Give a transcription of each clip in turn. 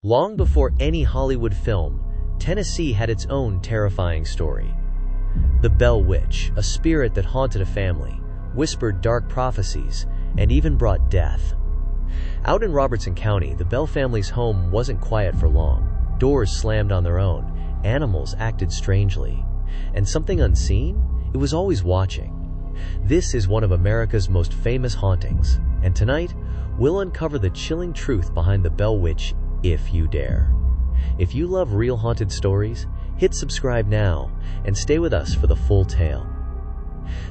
Long before any Hollywood film, Tennessee had its own terrifying story. The Bell Witch, a spirit that haunted a family, whispered dark prophecies, and even brought death. Out in Robertson County, the Bell family's home wasn't quiet for long. Doors slammed on their own, animals acted strangely, and something unseen, it was always watching. This is one of America's most famous hauntings, and tonight, we'll uncover the chilling truth behind the Bell Witch if you dare. If you love real haunted stories, hit subscribe now and stay with us for the full tale.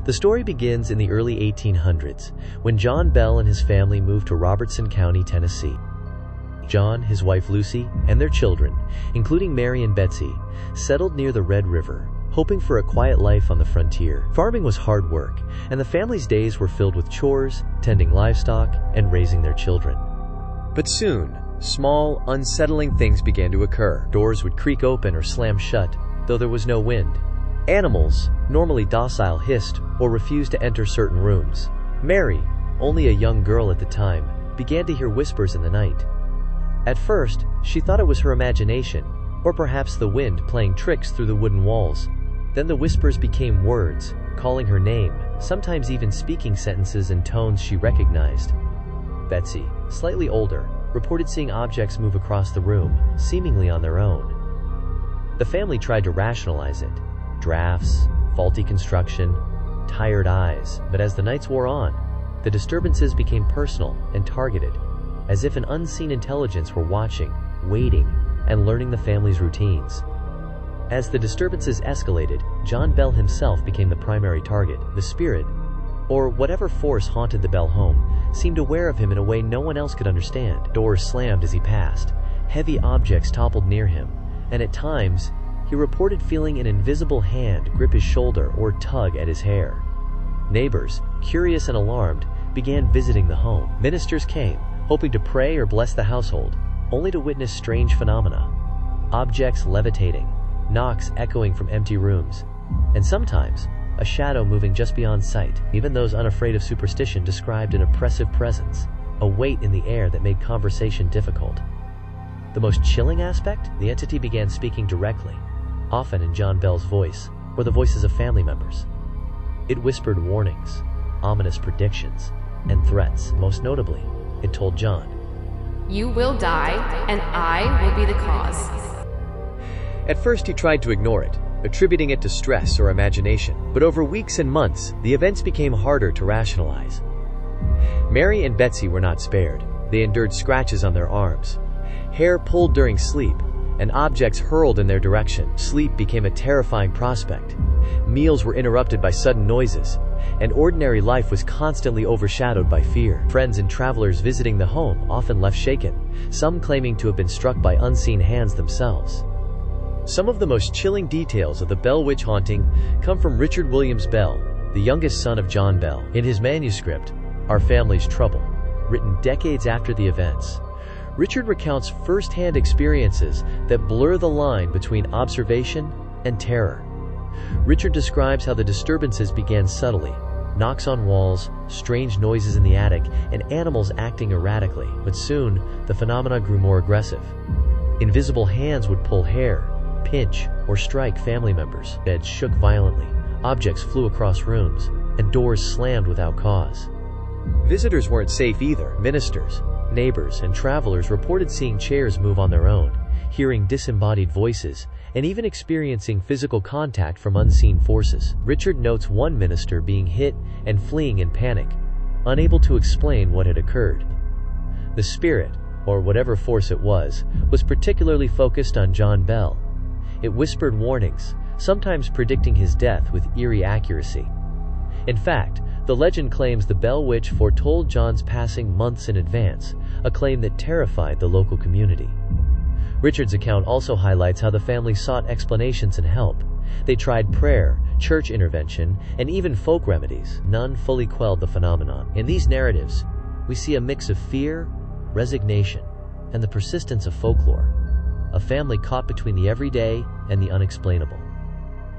The story begins in the early 1800s when John Bell and his family moved to Robertson County, Tennessee. John, his wife Lucy, and their children, including Mary and Betsy, settled near the Red River, hoping for a quiet life on the frontier. Farming was hard work, and the family's days were filled with chores, tending livestock, and raising their children. But soon, small, unsettling things began to occur. Doors would creak open or slam shut, though there was no wind. Animals, normally docile, hissed or refused to enter certain rooms. Mary, only a young girl at the time, began to hear whispers in the night. At first, she thought it was her imagination, or perhaps the wind playing tricks through the wooden walls. Then the whispers became words, calling her name, sometimes even speaking sentences in tones she recognized. Betsy, slightly older, reported seeing objects move across the room, seemingly on their own. The family tried to rationalize it. Drafts, faulty construction, tired eyes. But as the nights wore on, the disturbances became personal and targeted, as if an unseen intelligence were watching, waiting, and learning the family's routines. As the disturbances escalated, John Bell himself became the primary target. The spirit, or whatever force haunted the Bell home, seemed aware of him in a way no one else could understand. Doors slammed as he passed, heavy objects toppled near him, and at times, he reported feeling an invisible hand grip his shoulder or tug at his hair. Neighbors, curious and alarmed, began visiting the home. Ministers came, hoping to pray or bless the household, only to witness strange phenomena. Objects levitating, knocks echoing from empty rooms, and sometimes, a shadow moving just beyond sight. Even those unafraid of superstition described an oppressive presence, a weight in the air that made conversation difficult. The most chilling aspect? The entity began speaking directly, often in John Bell's voice, or the voices of family members. It whispered warnings, ominous predictions, and threats. Most notably, it told John, "You will die, and I will be the cause." At first he tried to ignore it, attributing it to stress or imagination. But over weeks and months, the events became harder to rationalize. Mary and Betsy were not spared. They endured scratches on their arms, hair pulled during sleep, and objects hurled in their direction. Sleep became a terrifying prospect. Meals were interrupted by sudden noises, and ordinary life was constantly overshadowed by fear. Friends and travelers visiting the home often left shaken, some claiming to have been struck by unseen hands themselves. Some of the most chilling details of the Bell Witch haunting come from Richard Williams Bell, the youngest son of John Bell. In his manuscript, Our Family's Trouble, written decades after the events, Richard recounts first-hand experiences that blur the line between observation and terror. Richard describes how the disturbances began subtly, knocks on walls, strange noises in the attic, and animals acting erratically. But soon, the phenomena grew more aggressive. Invisible hands would pull hair, pinch, or strike family members. Beds shook violently, objects flew across rooms, and doors slammed without cause. Visitors weren't safe either. Ministers, neighbors, and travelers reported seeing chairs move on their own, hearing disembodied voices, and even experiencing physical contact from unseen forces. Richard notes one minister being hit and fleeing in panic, unable to explain what had occurred. The spirit, or whatever force it was particularly focused on John Bell. It whispered warnings, sometimes predicting his death with eerie accuracy. In fact, the legend claims the Bell Witch foretold John's passing months in advance, a claim that terrified the local community. Richard's account also highlights how the family sought explanations and help. They tried prayer, church intervention, and even folk remedies. None fully quelled the phenomenon. In these narratives, we see a mix of fear, resignation, and the persistence of folklore. A family caught between the everyday and the unexplainable.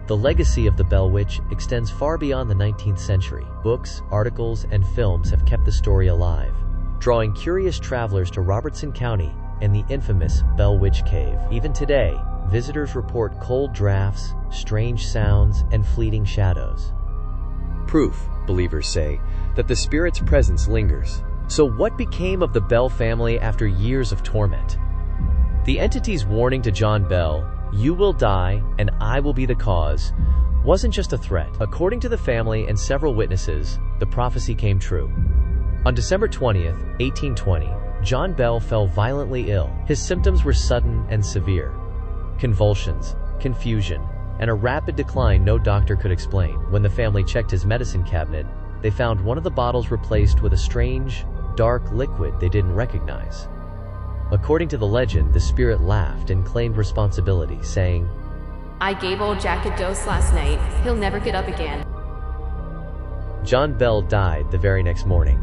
The legacy of the Bell Witch extends far beyond the 19th century. Books, articles, and films have kept the story alive, drawing curious travelers to Robertson County and the infamous Bell Witch Cave. Even today, visitors report cold drafts, strange sounds, and fleeting shadows. Proof, believers say, that the spirit's presence lingers. So what became of the Bell family after years of torment? The entity's warning to John Bell, "You will die, and I will be the cause," wasn't just a threat. According to the family and several witnesses, the prophecy came true. On December 20th, 1820, John Bell fell violently ill. His symptoms were sudden and severe. Convulsions, confusion, and a rapid decline no doctor could explain. When the family checked his medicine cabinet, they found one of the bottles replaced with a strange, dark liquid they didn't recognize. According to the legend, the spirit laughed and claimed responsibility, saying, "I gave old Jack a dose last night. He'll never get up again." John Bell died the very next morning.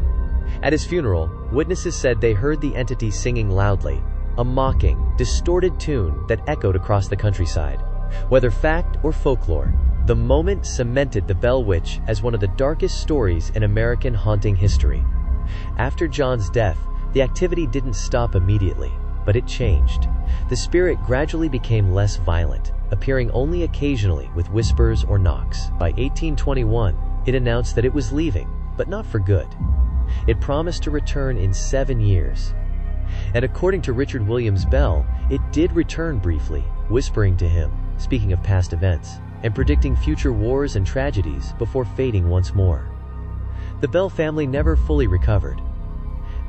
At his funeral, witnesses said they heard the entity singing loudly, a mocking, distorted tune that echoed across the countryside. Whether fact or folklore, the moment cemented the Bell Witch as one of the darkest stories in American haunting history. After John's death, the activity didn't stop immediately, but it changed. The spirit gradually became less violent, appearing only occasionally with whispers or knocks. By 1821, it announced that it was leaving, but not for good. It promised to return in 7 years. And according to Richard Williams Bell, it did return briefly, whispering to him, speaking of past events, and predicting future wars and tragedies before fading once more. The Bell family never fully recovered.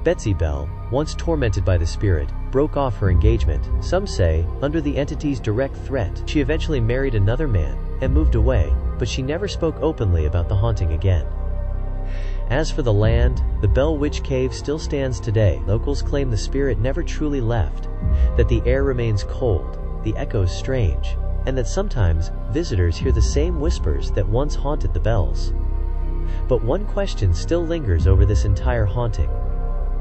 Betsy Bell, once tormented by the spirit, broke off her engagement, some say, under the entity's direct threat. She eventually married another man and moved away, but she never spoke openly about the haunting again. As for the land, the Bell Witch Cave still stands today. Locals claim the spirit never truly left, that the air remains cold, the echoes strange, and that sometimes visitors hear the same whispers that once haunted the Bells. But one question still lingers over this entire haunting.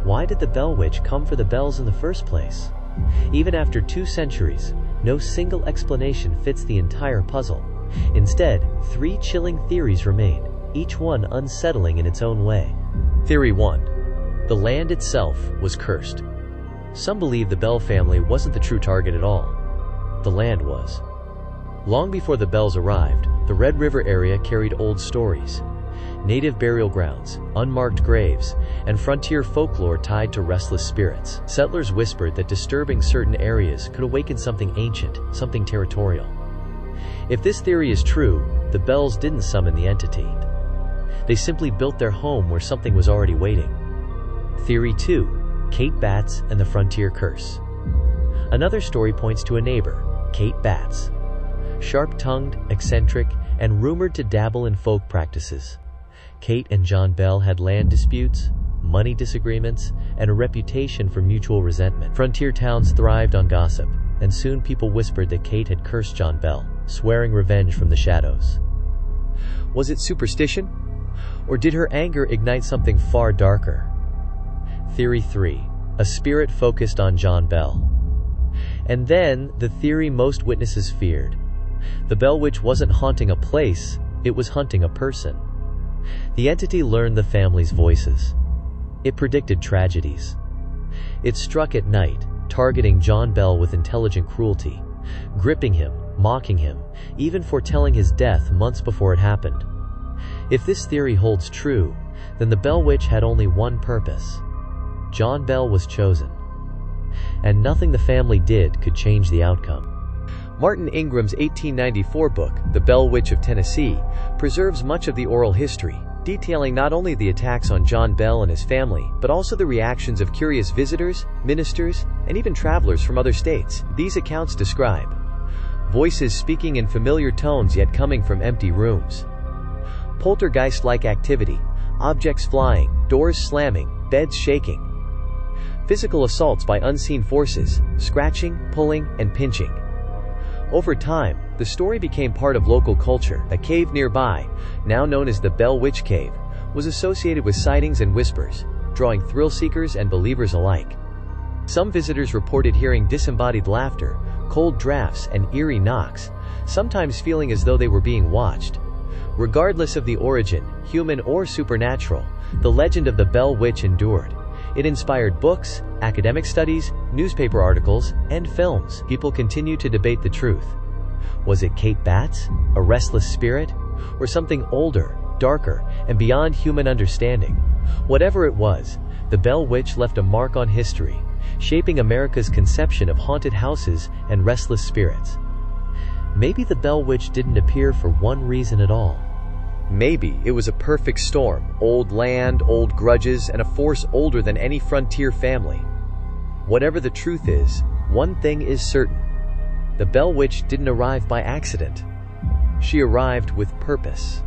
Why did the Bell Witch come for the Bells in the first place? Even after 2 centuries, no single explanation fits the entire puzzle. Instead, 3 chilling theories remain, each one unsettling in its own way. Theory 1. The land itself was cursed. Some believe the Bell family wasn't the true target at all. The land was. Long before the Bells arrived, the Red River area carried old stories. Native burial grounds, unmarked graves, and frontier folklore tied to restless spirits. Settlers whispered that disturbing certain areas could awaken something ancient, something territorial. If this theory is true, the Bells didn't summon the entity. They simply built their home where something was already waiting. Theory 2. Kate Batts and the Frontier Curse. Another story points to a neighbor, Kate Batts. Sharp-tongued, eccentric, and rumored to dabble in folk practices. Kate and John Bell had land disputes, money disagreements, and a reputation for mutual resentment. Frontier towns thrived on gossip, and soon people whispered that Kate had cursed John Bell, swearing revenge from the shadows. Was it superstition? Or did her anger ignite something far darker? Theory 3. A spirit focused on John Bell. And then, the theory most witnesses feared. The Bell Witch wasn't haunting a place, it was hunting a person. The entity learned the family's voices. It predicted tragedies. It struck at night, targeting John Bell with intelligent cruelty, gripping him, mocking him, even foretelling his death months before it happened. If this theory holds true, then the Bell Witch had only one purpose. John Bell was chosen. And nothing the family did could change the outcome. Martin Ingram's 1894 book, The Bell Witch of Tennessee, preserves much of the oral history, detailing not only the attacks on John Bell and his family, but also the reactions of curious visitors, ministers, and even travelers from other states. These accounts describe voices speaking in familiar tones yet coming from empty rooms, poltergeist-like activity, objects flying, doors slamming, beds shaking, physical assaults by unseen forces, scratching, pulling, and pinching. Over time, the story became part of local culture. A cave nearby, now known as the Bell Witch Cave, was associated with sightings and whispers, drawing thrill-seekers and believers alike. Some visitors reported hearing disembodied laughter, cold drafts, and eerie knocks, sometimes feeling as though they were being watched. Regardless of the origin, human or supernatural, the legend of the Bell Witch endured. It inspired books, academic studies, newspaper articles, and films. People continue to debate the truth. Was it Kate Batts, a restless spirit, or something older, darker, and beyond human understanding? Whatever it was, the Bell Witch left a mark on history, shaping America's conception of haunted houses and restless spirits. Maybe the Bell Witch didn't appear for one reason at all. Maybe it was a perfect storm, old land, old grudges, and a force older than any frontier family. Whatever the truth is, one thing is certain. The Bell Witch didn't arrive by accident. She arrived with purpose.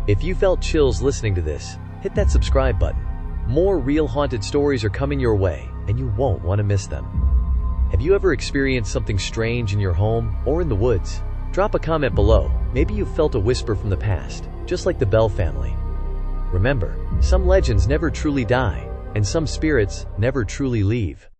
If you felt chills listening to this, hit that subscribe button. More real haunted stories are coming your way, and you won't want to miss them. Have you ever experienced something strange in your home or in the woods? Drop a comment below. Maybe you felt a whisper from the past, just like the Bell family. Remember, some legends never truly die, and some spirits never truly leave.